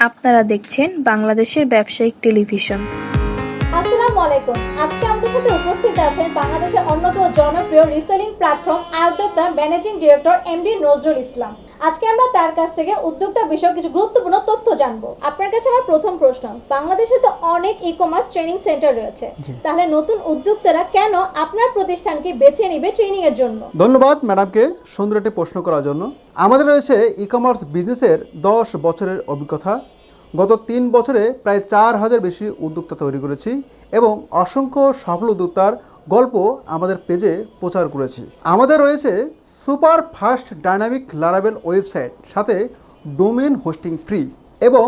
আপনারা দেখছেন বাংলাদেশের ব্যবসায়িক টেলিভিশন। আসসালামু আলাইকুম। আজকে আমাদের সাথে উপস্থিত আছেন বাংলাদেশের অন্যতম জনপ্রিয় রিসেলিং প্ল্যাটফর্ম আয়োদ্যোক্তার managing director MD Nazrul Islam. আজকে আমরা তার কাছ থেকে উদ্যোক্তা বিষয়ক কিছু গুরুত্বপূর্ণ তথ্য জানবো। আপনার কাছে আমার প্রথম প্রশ্ন, বাংলাদেশে তো অনেক ই-কমার্স ট্রেনিং সেন্টার রয়েছে, তাহলে নতুন উদ্যোক্তারা কেন আপনার প্রতিষ্ঠানকে বেছে নেবে ট্রেনিং এর জন্য? ধন্যবাদ ম্যাডামকে সুন্দর একটি প্রশ্ন করার জন্য। আমাদের রয়েছে ই-কমার্স বিজনেসের 10 বছরের অভিজ্ঞতা। গত 3 বছরে প্রায় 4000 বেশি উদ্যোক্তা তৈরি করেছি এবং অসংখ্য সফল উদ্যোক্তার গল্প আমাদের পেজে প্রচার করেছি। আমাদের রয়েছে সুপার ফাস্ট ডাইনামিক লারাবেল ওয়েবসাইট, সাথে ডোমেন হোস্টিং ফ্রি এবং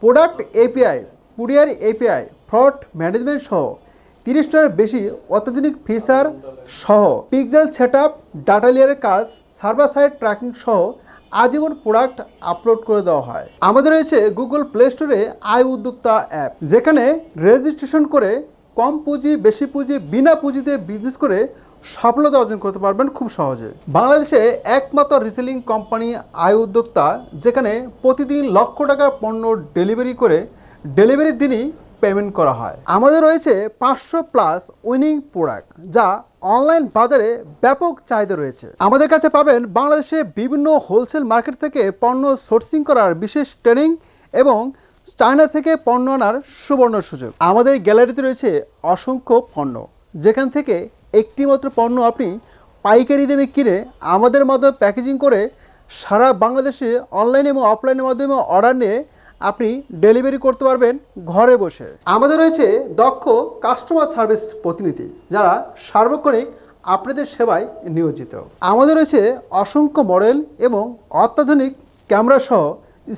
product API, courier API, fraud management সহ 30টার বেশি অত্যাধুনিক ফিচার সহ পিক্সেল সেটআপ, ডাটা লেয়ারের কাজ, সার্ভার সাইড ট্র্যাকিং সহ আজীবন প্রোডাক্ট আপলোড করে দেওয়া হয়। আমাদের রয়েছে গুগল প্লে স্টোরে আই উদ্যোক্তা অ্যাপ, যেখানে রেজিস্ট্রেশন করে কম পুঁজি, বেশি পুঁজি, বিনা পুঁজিতে বিজনেস করে সফলতা অর্জন করতে পারবেন খুব সহজে। বাংলাদেশে একমাত্র রিসেলিং কোম্পানি আই উদ্যোক্তা, যেখানে প্রতিদিন লক্ষ টাকা পণ্য ডেলিভারি করে ডেলিভারির দিনই পেমেন্ট করা হয়। আমাদের রয়েছে 500+ উইনিং প্রোডাক্ট, যা অনলাইন বাজারে ব্যাপক চাহিদা রয়েছে। আমাদের কাছে পাবেন বাংলাদেশে বিভিন্ন হোলসেল মার্কেট থেকে পণ্য সোর্সিং করার বিশেষ ট্রেনিং এবং চায়না থেকে পণ্য আনার সুবর্ণ সুযোগ। আমাদের গ্যালারিতে রয়েছে অসংখ্য পণ্য, যেখান থেকে একটি মাত্র পণ্য আপনি পাইকারি দামে কিনে আমাদের মাধ্যমে প্যাকেজিং করে সারা বাংলাদেশে অনলাইন এবং অফলাইনের মাধ্যমে অর্ডার নিয়ে আপনি ডেলিভারি করতে পারবেন ঘরে বসে। আমাদের রয়েছে দক্ষ কাস্টমার সার্ভিস প্রতিনিধি, যারা সার্বক্ষণিক আপনাদের সেবায় নিয়োজিত। আমাদের রয়েছে অসংখ্য মডেল এবং অত্যাধুনিক ক্যামেরা সহ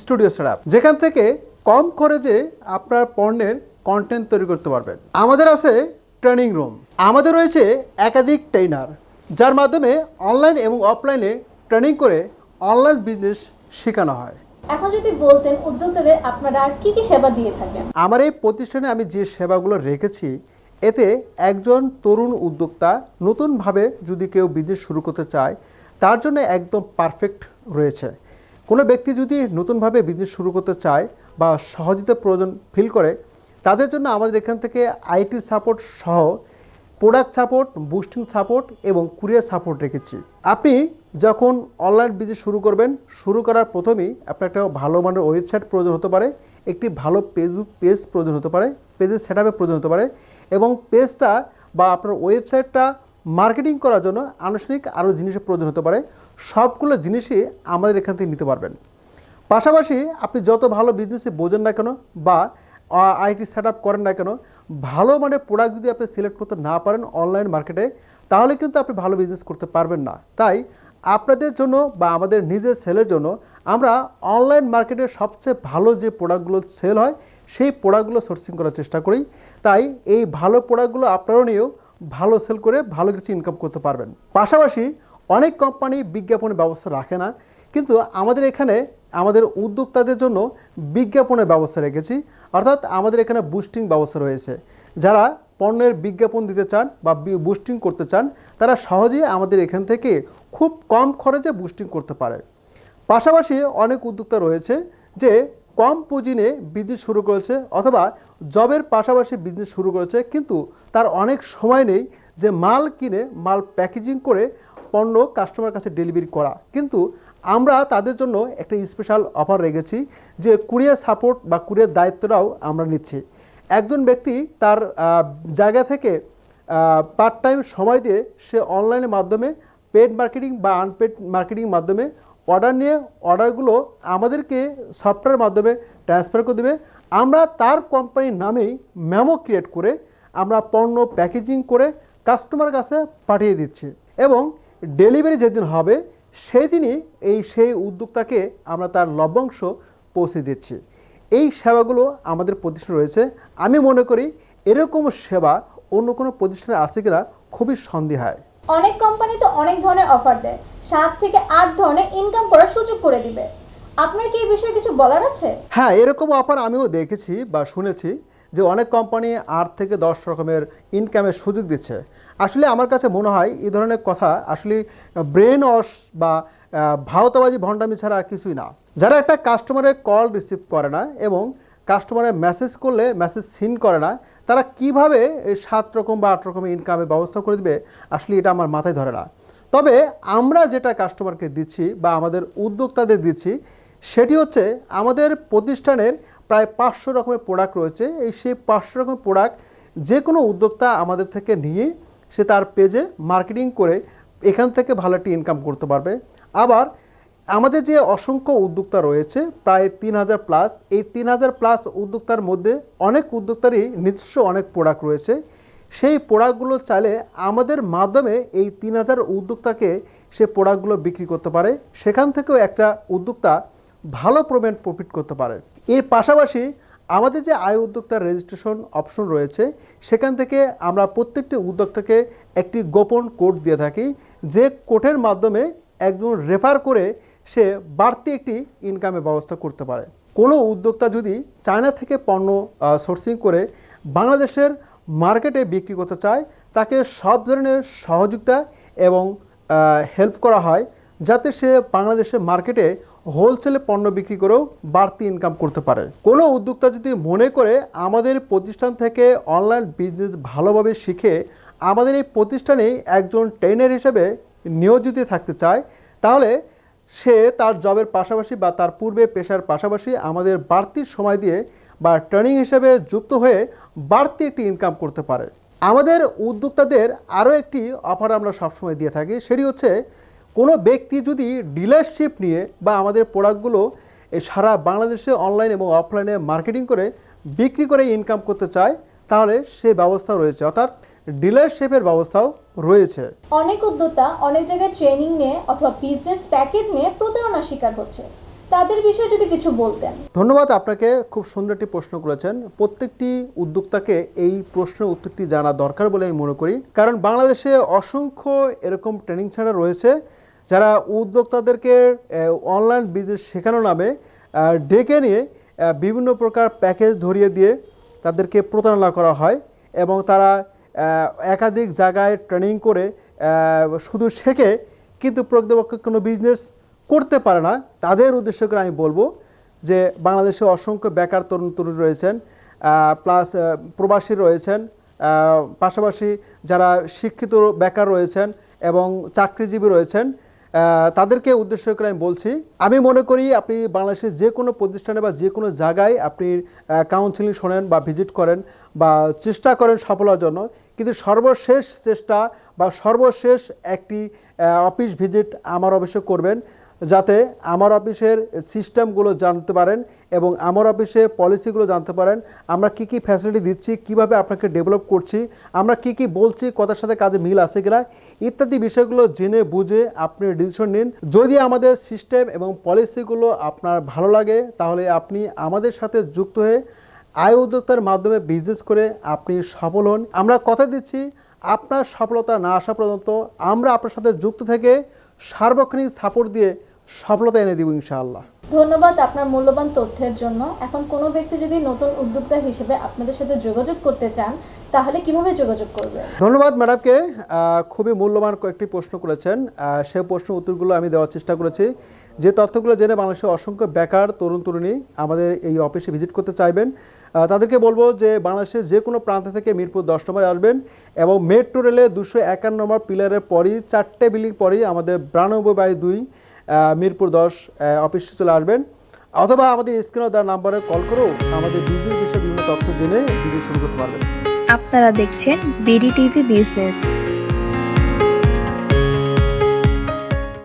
স্টুডিও সেটআপ, যেখান থেকে কম খরচে আপনার পণ্যের কন্টেন্ট তৈরি করতে পারবেন। আমাদের আছে ট্রেনিং রুম। আমাদের রয়েছে একাধিক ট্রেনার, যার মাধ্যমে অনলাইন এবং অফলাইনে ট্রেনিং করে অনলাইন বিজনেস শেখানো হয়। এখন যদি বলতেন উদ্যোক্তাদের আপনারা আর কি কি সেবা দিয়ে থাকেন? আমার এই প্রতিষ্ঠানে আমি যে সেবাগুলো রেখেছি, এতে একজন তরুণ উদ্যোক্তা নতুনভাবে যদি কেউ বিজনেস শুরু করতে চায়, তার জন্য একদম পারফেক্ট রয়েছে। কোনো ব্যক্তি যদি নতুনভাবে বিজনেস শুরু করতে চায় বা সহজতে প্রয়োজন ফিল করে, তাদের জন্য আমাদের এখান থেকে আইটি সাপোর্ট সহ প্রোডাক্ট সাপোর্ট, বুস্টিং সাপোর্ট এবং কুরিয়ার সাপোর্ট রেখেছি। আপনি যখন অনলাইন বিজনেস শুরু করবেন, শুরু করার প্রথমেই আপনার একটা ভালো মানের ওয়েবসাইট প্রয়োজন হতে পারে, একটি ভালো পেজ প্রয়োজন হতে পারে, পেজের সেটআপের প্রয়োজন হতে পারে এবং পেজটা বা আপনার ওয়েবসাইটটা মার্কেটিং করার জন্য আনুষ্ঠানিক আরও জিনিসের প্রয়োজন হতে পারে। সবগুলো জিনিসই আমাদের এখান থেকে নিতে পারবেন। পাশাপাশি আপনি যত ভালো বিজনেসে বোঝেন না কেন বা আইটি সেটআপ করেন না কেন, ভালো মানের প্রোডাক্ট যদি আপনি সিলেক্ট করতে না পারেন অনলাইন মার্কেটে, তাহলে কিন্তু আপনি ভালো বিজনেস করতে পারবেন না। তাই আপনাদের জন্য বা আমাদের নিজের সেলের জন্য আমরা অনলাইন মার্কেটে সবচেয়ে ভালো যে প্রোডাক্টগুলো সেল হয়, সেই প্রোডাক্টগুলো সোর্সিং করার চেষ্টা করি। তাই এই ভালো প্রোডাক্টগুলো আপনারাও নিয়েও ভালো সেল করে ভালো কিছু ইনকাম করতে পারবেন। পাশাপাশি অনেক কোম্পানি বিজ্ঞাপনের ব্যবস্থা রাখে না, কিন্তু আমাদের এখানে আমাদের উদ্যোক্তাদের জন্য বিজ্ঞাপনের ব্যবস্থা রেখেছি। অর্থাৎ আমাদের এখানে বুস্টিং ব্যবস্থা রয়েছে। যারা পণ্যের বিজ্ঞাপন দিতে চান বা বুস্টিং করতে চান, তারা সহজেই আমাদের এখান থেকে খুব কম খরচে বুস্টিং করতে পারে। পাশাপাশি অনেক উদ্যোক্তা রয়েছে যে কম পুঁজি নিয়ে বিজনেস শুরু করেছে অথবা জবের পাশাপাশি বিজনেস শুরু করেছে, কিন্তু তার অনেক সময় নেই যে মাল কিনে মাল প্যাকেজিং করে পণ্য কাস্টমার কাছে ডেলিভারি করা। কিন্তু আমরা তাদের জন্য একটা স্পেশাল অফার রেখেছি যে কুরিয়ার সাপোর্ট বা কুরিয়ার দায়িত্বটাও আমরা নিচ্ছি। একজন ব্যক্তি তার জায়গা থেকে পার্ট টাইম সময় দিয়ে সে অনলাইনের মাধ্যমে পেড মার্কেটিং বা আনপেড মার্কেটিং মাধ্যমে অর্ডার নিয়ে অর্ডারগুলো আমাদেরকে সফটওয়্যারের মাধ্যমে ট্রান্সফার করে দেবে। আমরা তার কোম্পানির নামেই মেমো ক্রিয়েট করে আমরা পণ্য প্যাকেজিং করে কাস্টমার কাছে পাঠিয়ে দিচ্ছি এবং ডেলিভারি যেদিন হবে সেই দিনই সেই উদ্যোক্তাকে আমরা তার লভ্যাংশ পৌঁছে দিচ্ছি। এই সেবাগুলো আমাদের প্রতিষ্ঠানে রয়েছে। আমি মনে করি এরকম সেবা অন্য কোনো প্রতিষ্ঠানে আছে কিনা খুবই সন্দেহ হয়। অনেক কোম্পানি তো অনেক ধরনের অফার দেয়, 7 থেকে 8 ধরনের ইনকাম করার সুযোগ করে দিবে। আপনার কি এই বিষয়ে কিছু বলার আছে? হ্যাঁ, এরকম অফার আমিও দেখেছি বা শুনেছি যে অনেক কোম্পানি 8 থেকে 10 রকমের ইনকামের সুযোগ দিচ্ছে। আসলে আমার কাছে মনে হয় এই ধরনের কথা আসলে ব্রেন ওয়াশ বা ভাওতাবাজি ভণ্ডামি ছাড়া আর কিছুই না। যারা একটা কাস্টমারের কল রিসিভ করে না এবং কাস্টমারের মেসেজ করলে মেসেজ সিন করে না, তারা কিভাবে এই 7 রকম বা 8 রকমের ইনকামের ব্যবস্থা করে দেবে, আসলে এটা আমার মাথায় ধরে না। তবে আমরা যেটা কাস্টমারকে দিচ্ছি বা আমাদের উদ্যোক্তাদের দিচ্ছি, সেটি হচ্ছে আমাদের প্রতিষ্ঠানের প্রায় 500 রকমের প্রোডাক্ট রয়েছে। সেই 500 রকমের প্রোডাক্ট যে কোনো উদ্যোক্তা আমাদের থেকে নিয়ে সে তার পেজে মার্কেটিং করে এখান থেকে ভালো একটি ইনকাম করতে পারবে। আবার আমাদের যে অসংখ্য উদ্যোক্তা রয়েছে প্রায় 3000 প্লাস, এই 3000 প্লাস উদ্যোক্তার মধ্যে অনেক উদ্যোক্তারই নিজস্ব অনেক প্রোডাক্ট রয়েছে। সেই প্রোডাক্টগুলো চাইলে আমাদের মাধ্যমে এই 3000 উদ্যোক্তাকে সে প্রোডাক্টগুলো বিক্রি করতে পারে। সেখান থেকেও একটা উদ্যোক্তা ভালো প্রফিট করতে পারে। এর পাশাপাশি আমাদের যে আয় উদ্যোক্তার রেজিস্ট্রেশন অপশন রয়েছে, সেখান থেকে আমরা প্রত্যেকটি উদ্যোক্তাকে একটি গোপন কোড দিয়ে থাকি, যে কোডের মাধ্যমে একজন রেফার করে সে বাড়তি একটি ইনকামের ব্যবস্থা করতে পারে। কোনো উদ্যোক্তা যদি চায়না থেকে পণ্য সোর্সিং করে বাংলাদেশের মার্কেটে বিক্রি করতে চায়, তাকে সব ধরনের সহযোগিতা এবং হেল্প করা হয়, যাতে সে বাংলাদেশের মার্কেটে হোলসেলে পণ্য বিক্রি করেও বাড়তি ইনকাম করতে পারে। কোনো উদ্যোক্তা যদি মনে করে আমাদের প্রতিষ্ঠান থেকে অনলাইন বিজনেস ভালোভাবে শিখে আমাদের এই প্রতিষ্ঠানে একজন ট্রেনার হিসেবে নিয়োজিত থাকতে চায়, তাহলে সে তার জবের পাশাপাশি বা তার পূর্বে পেশার পাশাপাশি আমাদের বাড়তি সময় দিয়ে বা ট্রেনিং হিসেবে যুক্ত হয়ে বাড়তি একটি ইনকাম করতে পারে। আমাদের উদ্যোক্তাদের আরও একটি অফার আমরা সবসময় দিয়ে থাকি, সেটি হচ্ছে কোনো ব্যক্তি যদি ডিলারশিপ নিয়ে বা আমাদের প্রোডাক্টগুলো সারা বাংলাদেশে অনলাইন এবং অফলাইনে মার্কেটিং করে বিক্রি করে ইনকাম করতে চায়, তাহলে সেই ব্যবস্থা রয়েছে, অর্থাৎ ডিলারশিপের ব্যবস্থাও রয়েছে। অনেক উদ্যোক্তা অনেক জায়গায় ট্রেনিং নিয়ে অথবা বিজনেস প্যাকেজ নিয়ে প্রতারণার শিকার হচ্ছে, তাদের বিষয়ে যদি কিছু বলতেন। ধন্যবাদ, আপনাকে খুব সুন্দর একটি প্রশ্ন করেছেন। প্রত্যেকটি উদ্যোক্তাকে এই প্রশ্নের উত্তরটি জানা দরকার বলে আমি মনে করি, কারণ বাংলাদেশে অসংখ্য এরকম ট্রেনিং সেন্টার রয়েছে যারা উদ্যোক্তাদেরকে অনলাইন বিজনেস শেখানোর নামে ডেকে নিয়ে বিভিন্ন প্রকার প্যাকেজ ধরিয়ে দিয়ে তাদেরকে প্রতারণা করা হয় এবং তারা একাধিক জায়গায় ট্রেনিং করে শুধু শেখে কিন্তু প্রকৃতপক্ষে কোনো বিজনেস করতে পারে না। তাদের উদ্দেশ্য করে আমি বলবো যে বাংলাদেশে অসংখ্য বেকার তরুণ তরুণী রয়েছেন, প্লাস প্রবাসী রয়েছেন, পাশাপাশি যারা শিক্ষিত বেকার রয়েছেন এবং চাকরিজীবী রয়েছেন, তাদেরকে উদ্দেশ্য করে আমি বলছি, আমি মনে করি আপনি বাংলাদেশের যে কোনো প্রতিষ্ঠানে বা যে কোনো জায়গায় আপনি কাউন্সিলিং শোনেন বা ভিজিট করেন বা চেষ্টা করেন সফল হওয়ার জন্য, কিন্তু সর্বশেষ চেষ্টা বা সর্বশেষ একটি অফিস ভিজিট আমার অফিসে করবেন, যাতে আমার অফিসের সিস্টেমগুলো জানতে পারেন এবং আমার অফিসে পলিসিগুলো জানতে পারেন, আমরা কি কি ফ্যাসিলিটি দিচ্ছি, কিভাবে আপনাকে ডেভেলপ করছি, আমরা কি কি বলছি কথার সাথে কাজে মিল আছে কিনা, ইত্যাদি বিষয়গুলো জেনে বুঝে আপনি ডিসিশন নিন। যদি আমাদের সিস্টেম এবং পলিসিগুলো আপনার ভালো লাগে, তাহলে আপনি আমাদের সাথে যুক্ত হয়ে আয় উদ্যোক্তার মাধ্যমে বিজনেস করে আপনি সফল হন। আমরা কথা দিচ্ছি, আপনার সফলতা না আসা পর্যন্ত আমরা আপনার সাথে যুক্ত থেকে সার্বক্ষণিক সাপোর্ট দিয়ে সফলতা এনে দিব ইনশাআল্লাহ। ধন্যবাদ আপনার মূল্যবান তথ্যের জন্য। এখন কোনো ব্যক্তি যদি নতুন উদ্যোক্তা হিসেবে আপনাদের সাথে যোগাযোগ করতে চান, তাহলে কিভাবে যোগাযোগ করবে? ধন্যবাদ ম্যাডামকে, খুবই মূল্যবান কয়েকটি প্রশ্ন করেছেন। সেই প্রশ্ন উত্তরগুলো আমি দেওয়ার চেষ্টা করেছি। যে তথ্যগুলো জেনে বাংলাদেশের অসংখ্য বেকার তরুণ তরুণী আমাদের এই অফিসে ভিজিট করতে চাইবেন, তাদেরকে বলবো যে বাংলাদেশের যে কোনো প্রান্ত থেকে মিরপুর 10 নম্বরে আসবেন এবং মেট্রো রেলে 251 নম্বর পিলারের পরই 4টে বিল্ডিং পরই আমাদের 92/2 মিরপুর 10 অফিসে চলে আসবেন, অথবা আমাদের স্ক্রিনে দেওয়া নাম্বারে কল করেও আমাদের বিজনেস বিষয়ে বিভিন্ন তথ্য জেনে বিজনেস শুরু করতে পারবেন। আপনারা দেখছেন বিডি টিভি বিজনেস।